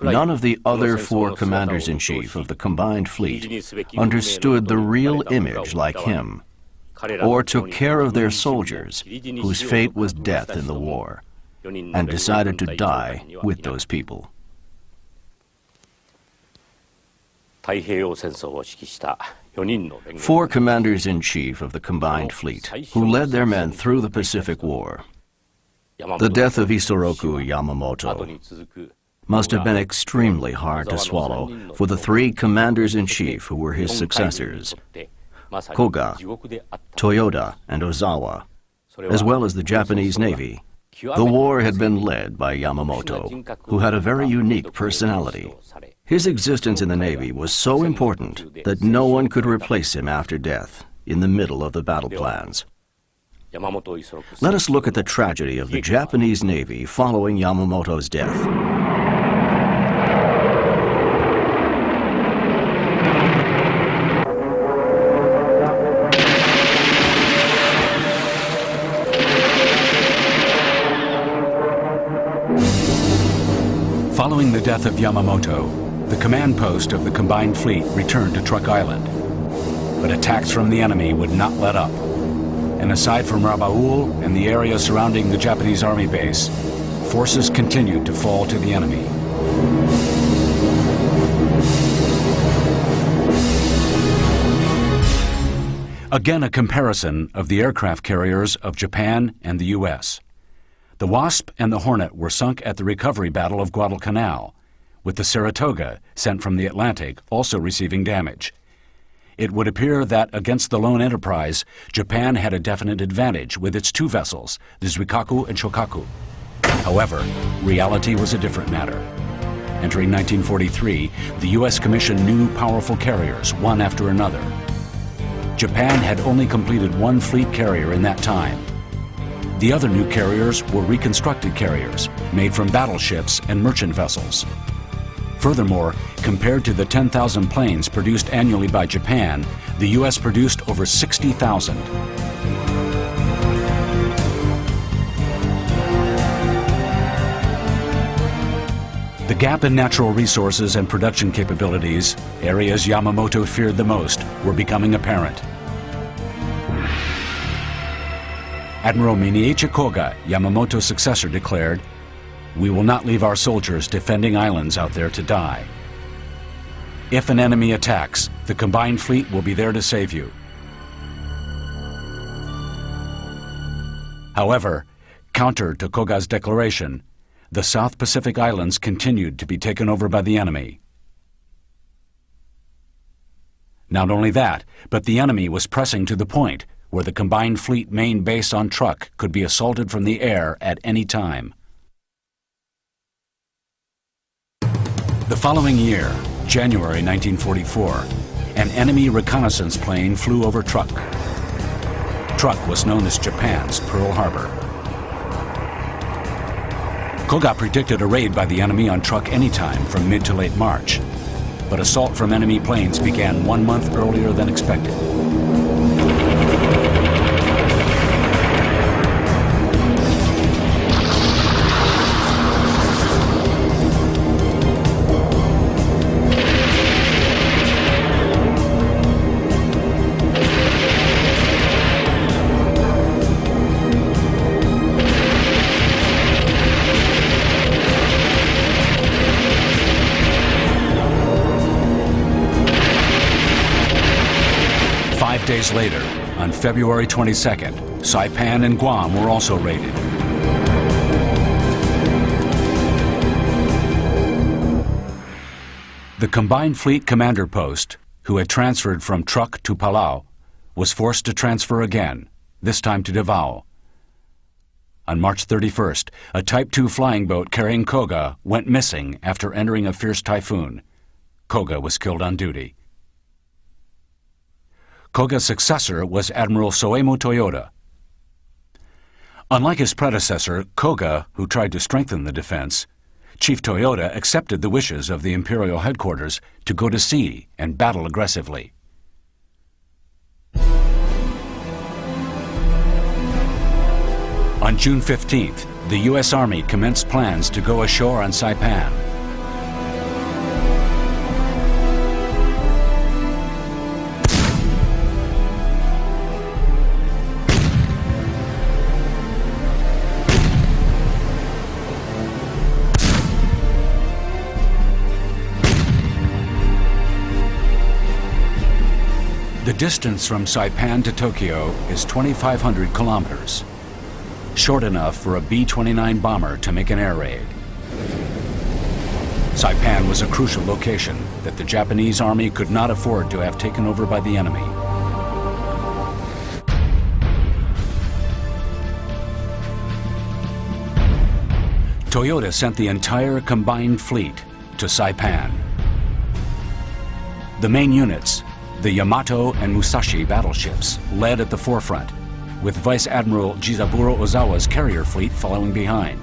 None of the other four commanders-in-chief of the Combined Fleet understood the real image like him, or took care of their soldiers, whose fate was death in the war, and decided to die with those people. Four commanders-in-chief of the Combined Fleet, who led their men through the Pacific War. The death of Isoroku Yamamoto must have been extremely hard to swallow for the three commanders-in-chief who were his successors, Koga, Toyoda, and Ozawa, as well as the Japanese Navy. The war had been led by Yamamoto, who had a very unique personality. His existence in the Navy was so important that no one could replace him after death, in the middle of the battle plans. Let us look at the tragedy of the Japanese Navy following Yamamoto's death. Following the death of Yamamoto, the command post of the Combined Fleet returned to Truk Island. But attacks from the enemy would not let up. And aside from Rabaul and the area surrounding the Japanese Army base, forces continued to fall to the enemy. Again, a comparison of the aircraft carriers of Japan and the U.S. The Wasp and the Hornet were sunk at the recovery battle of Guadalcanal, with the Saratoga, sent from the Atlantic, also receiving damage. It would appear that against the lone Enterprise, Japan had a definite advantage with its two vessels, the Zuikaku and Shokaku. However, reality was a different matter. Entering 1943, the U.S. commissioned new powerful carriers, one after another. Japan had only completed one fleet carrier in that time. The other new carriers were reconstructed carriers, made from battleships and merchant vessels. Furthermore, compared to the 10,000 planes produced annually by Japan, the U.S. produced over 60,000. The gap in natural resources and production capabilities, areas Yamamoto feared the most, were becoming apparent. Admiral Miniichi Koga, Yamamoto's successor, declared, "We will not leave our soldiers defending islands out there to die. If an enemy attacks, the Combined Fleet will be there to save you." However, counter to Koga's declaration, the South Pacific Islands continued to be taken over by the enemy. Not only that, but the enemy was pressing to the point where the Combined Fleet main base on Truk could be assaulted from the air at any time. The following year, January 1944, an enemy reconnaissance plane flew over Truk. Truk was known as Japan's Pearl Harbor. Koga predicted a raid by the enemy on Truk anytime from mid to late March, but assault from enemy planes began 1 month earlier than expected. Days later, on February 22nd, Saipan and Guam were also raided. The Combined Fleet Commander Post, who had transferred from Truk to Palau, was forced to transfer again, this time to Davao. On March 31st, a Type 2 flying boat carrying Koga went missing after entering a fierce typhoon. Koga was killed on duty. Koga's successor was Admiral Soemo Toyoda. Unlike his predecessor, Koga, who tried to strengthen the defense, Chief Toyoda accepted the wishes of the Imperial headquarters to go to sea and battle aggressively. On June 15th, the U.S. Army commenced plans to go ashore on Saipan. The distance from Saipan to Tokyo is 2,500 kilometers, short enough for a B-29 bomber to make an air raid. Saipan was a crucial location that the Japanese army could not afford to have taken over by the enemy. Toyoda sent the entire combined fleet to Saipan. The main units, the Yamato and Musashi battleships, led at the forefront, with Vice Admiral Jizaburo Ozawa's carrier fleet following behind.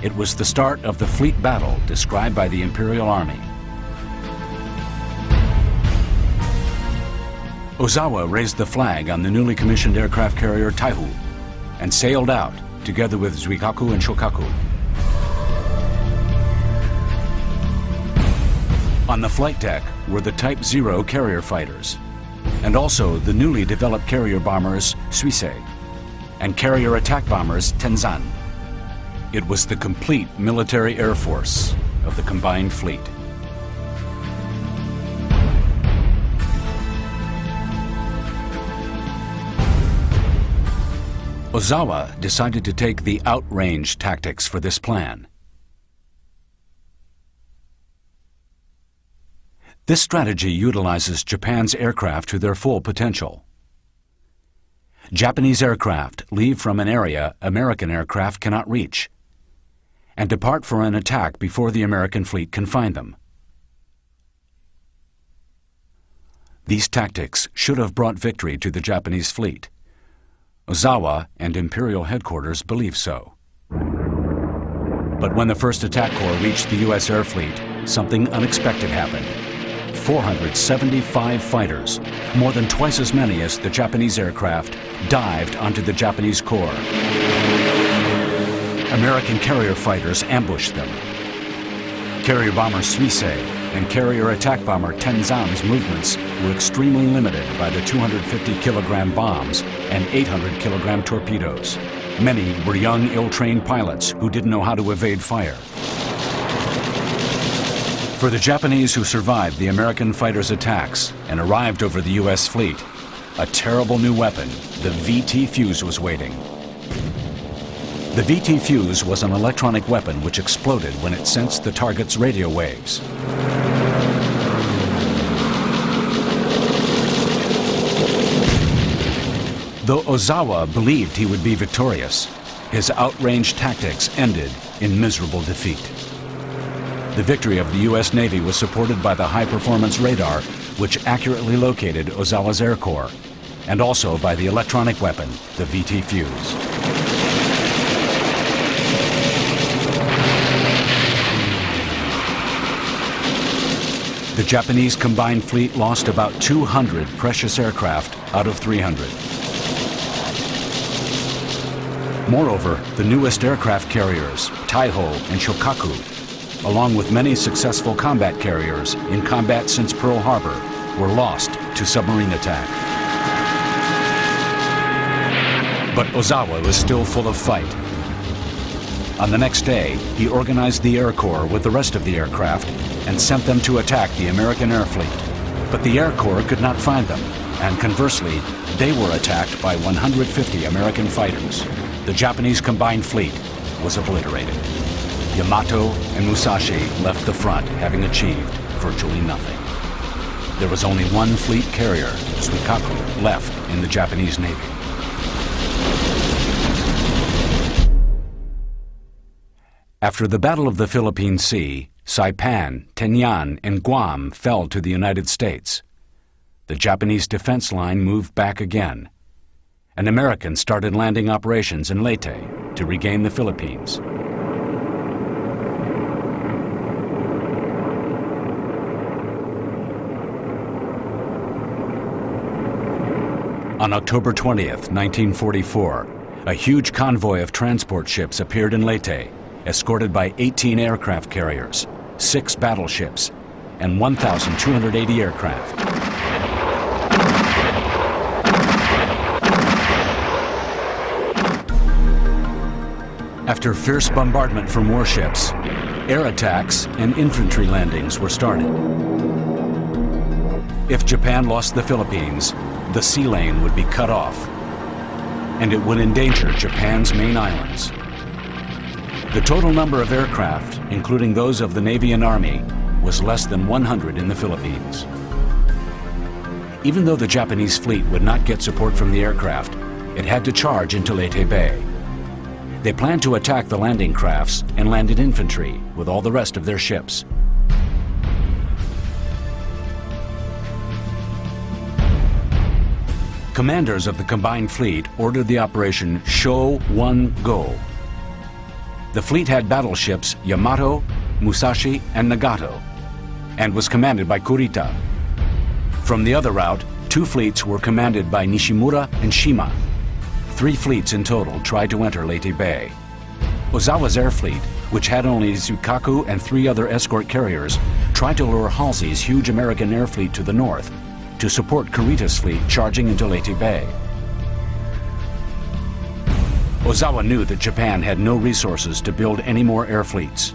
It was the start of the fleet battle described by the Imperial Army. Ozawa raised the flag on the newly commissioned aircraft carrier Taihu and sailed out together with Zuikaku and Shokaku. On the flight deck were the Type 0 carrier fighters, and also the newly developed carrier bombers Suisei and carrier attack bombers Tenzan. It was the complete military air force of the combined fleet. Ozawa decided to take the outrange tactics for this plan. This strategy utilizes Japan's aircraft to their full potential. Japanese aircraft leave from an area American aircraft cannot reach and depart for an attack before the American fleet can find them. These tactics should have brought victory to the Japanese fleet. Ozawa and Imperial headquarters believe so. But when the 1st Attack Corps reached the U.S. Air Fleet, something unexpected happened. 475 fighters, more than twice as many as the Japanese aircraft, dived onto the Japanese Corps. American carrier fighters ambushed them. Carrier bomber Suisei and carrier attack bomber Tenzan's movements were extremely limited by the 250-kilogram bombs and 800-kilogram torpedoes. Many were young, ill-trained pilots who didn't know how to evade fire. For the Japanese who survived the American fighters' attacks and arrived over the U.S. fleet, a terrible new weapon, the VT Fuse, was waiting. The VT Fuse was an electronic weapon which exploded when it sensed the target's radio waves. Though Ozawa believed he would be victorious, his outrange tactics ended in miserable defeat. The victory of the U.S. Navy was supported by the high-performance radar, which accurately located Ozawa's Air Corps, and also by the electronic weapon, the VT Fuse. Japanese combined fleet lost about 200 precious aircraft out of 300. Moreover, the newest aircraft carriers, Taiho and Shokaku, along with many successful combat carriers in combat since Pearl Harbor, were lost to submarine attack. But Ozawa was still full of fight. On the next day, he organized the Air Corps with the rest of the aircraft and sent them to attack the American Air Fleet. But the Air Corps could not find them, and conversely, they were attacked by 150 American fighters. The Japanese combined fleet was obliterated. Yamato and Musashi left the front having achieved virtually nothing. There was only one fleet carrier, Suikaku, left in the Japanese Navy. After the Battle of the Philippine Sea, Saipan, Tinian, and Guam fell to the United States. The Japanese defense line moved back again, and Americans started landing operations in Leyte to regain the Philippines. On October 20th, 1944, a huge convoy of transport ships appeared in Leyte, escorted by 18 aircraft carriers, 6 battleships, and 1,280 aircraft. After fierce bombardment from warships, air attacks and infantry landings were started. If Japan lost the Philippines, the sea lane would be cut off, and it would endanger Japan's main islands. The total number of aircraft, including those of the Navy and Army, was less than 100 in the Philippines. Even though the Japanese fleet would not get support from the aircraft, it had to charge into Leyte Bay. They planned to attack the landing crafts and landed infantry with all the rest of their ships. Commanders of the combined fleet ordered the operation Sho One Go. The fleet had battleships Yamato, Musashi, and Nagato, and was commanded by Kurita. From the other route, 2 fleets were commanded by Nishimura and Shima. 3 fleets in total tried to enter Leyte Bay. Ozawa's air fleet, which had only Suikaku and 3 other escort carriers, tried to lure Halsey's huge American air fleet to the north to support Kurita's fleet charging into Leyte Bay. Ozawa knew that Japan had no resources to build any more air fleets.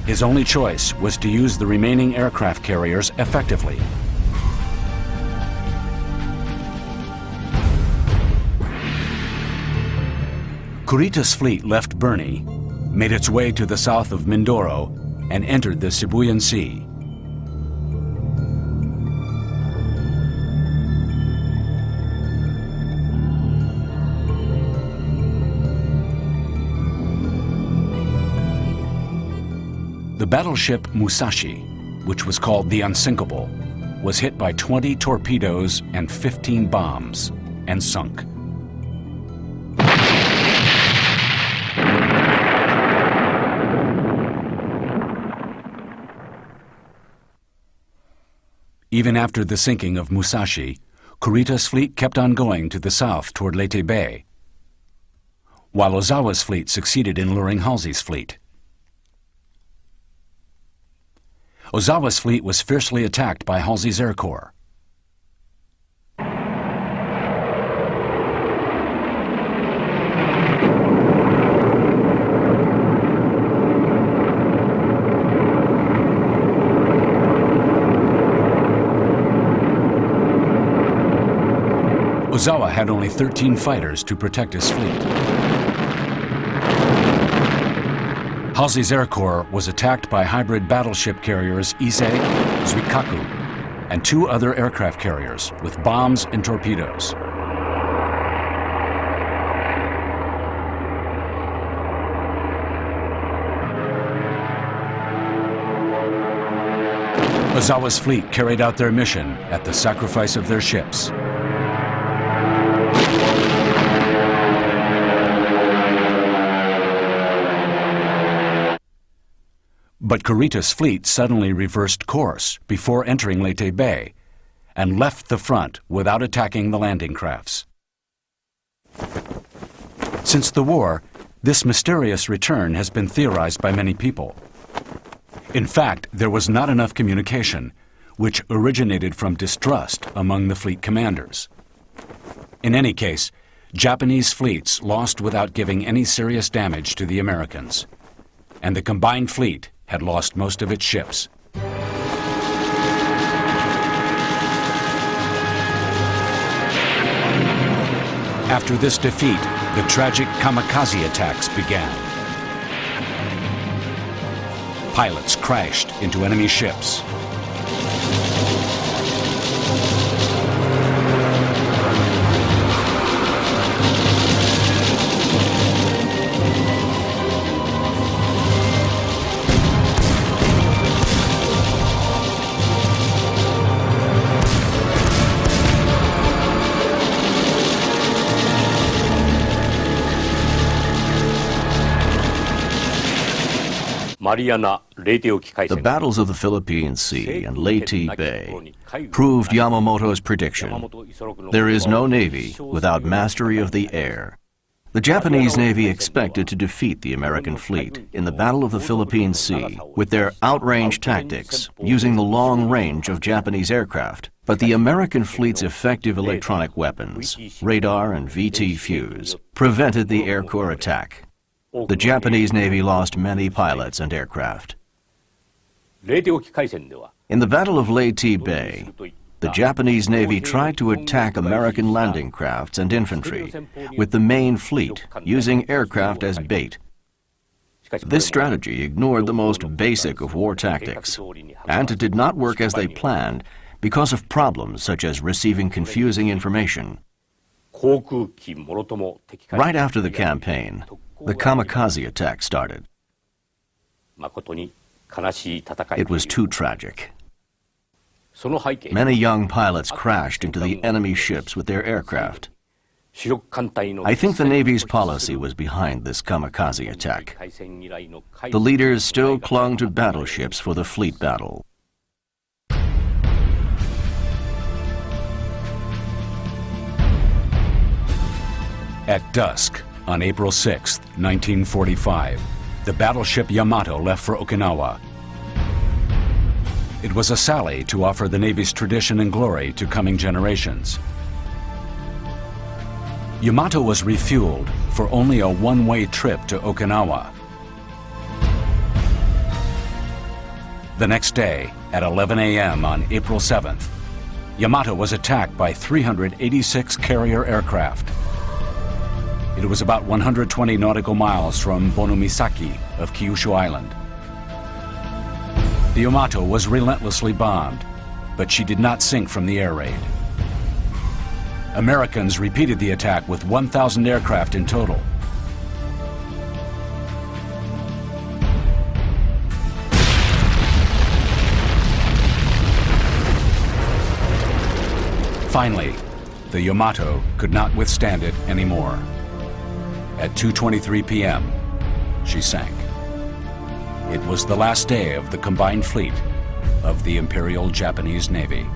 His only choice was to use the remaining aircraft carriers effectively. Kurita's fleet left Burney, made its way to the south of Mindoro, and entered the Sibuyan Sea. The battleship Musashi, which was called the Unsinkable, was hit by 20 torpedoes and 15 bombs and sunk. Even after the sinking of Musashi, Kurita's fleet kept on going to the south toward Leyte Bay, while Ozawa's fleet succeeded in luring Halsey's fleet. Ozawa's fleet was fiercely attacked by Halsey's Air Corps. Ozawa had only 13 fighters to protect his fleet. Halsey's Air Corps was attacked by hybrid battleship carriers Ise, Suikaku, and 2 other aircraft carriers with bombs and torpedoes. Ozawa's fleet carried out their mission at the sacrifice of their ships. But Kurita's fleet suddenly reversed course before entering Leyte Bay and left the front without attacking the landing crafts. Since the war, this mysterious return has been theorized by many people. In fact, there was not enough communication, which originated from distrust among the fleet commanders. In any case, Japanese fleets lost without giving any serious damage to the Americans, and the combined fleet had lost most of its ships. After this defeat, the tragic kamikaze attacks began. Pilots crashed into enemy ships. The battles of the Philippine Sea and Leyte Bay proved Yamamoto's prediction. There is no navy without mastery of the air. The Japanese Navy expected to defeat the American fleet in the Battle of the Philippine Sea with their outrange tactics, using the long range of Japanese aircraft. But the American fleet's effective electronic weapons, radar and VT fuse, prevented the Air Corps attack. The Japanese Navy lost many pilots and aircraft. In the Battle of Leyte Bay, the Japanese Navy tried to attack American landing crafts and infantry with the main fleet, using aircraft as bait. This strategy ignored the most basic of war tactics, and it did not work as they planned because of problems such as receiving confusing information. Right after the campaign, the kamikaze attack started. It was too tragic. Many young pilots crashed into the enemy ships with their aircraft. I think the Navy's policy was behind this kamikaze attack. The leaders still clung to battleships for the fleet battle. At dusk, on April 6, 1945, the battleship Yamato left for Okinawa. It was a sally to offer the Navy's tradition and glory to coming generations. Yamato was refueled for only a one-way trip to Okinawa. The next day, at 11 a.m. on April 7th, Yamato was attacked by 386 carrier aircraft. It was about 120 nautical miles from Bonomisaki of Kyushu Island. The Yamato was relentlessly bombed, but she did not sink from the air raid. Americans repeated the attack with 1,000 aircraft in total. Finally, the Yamato could not withstand it anymore. At 2:23 p.m., she sank. It was the last day of the combined fleet of the Imperial Japanese Navy.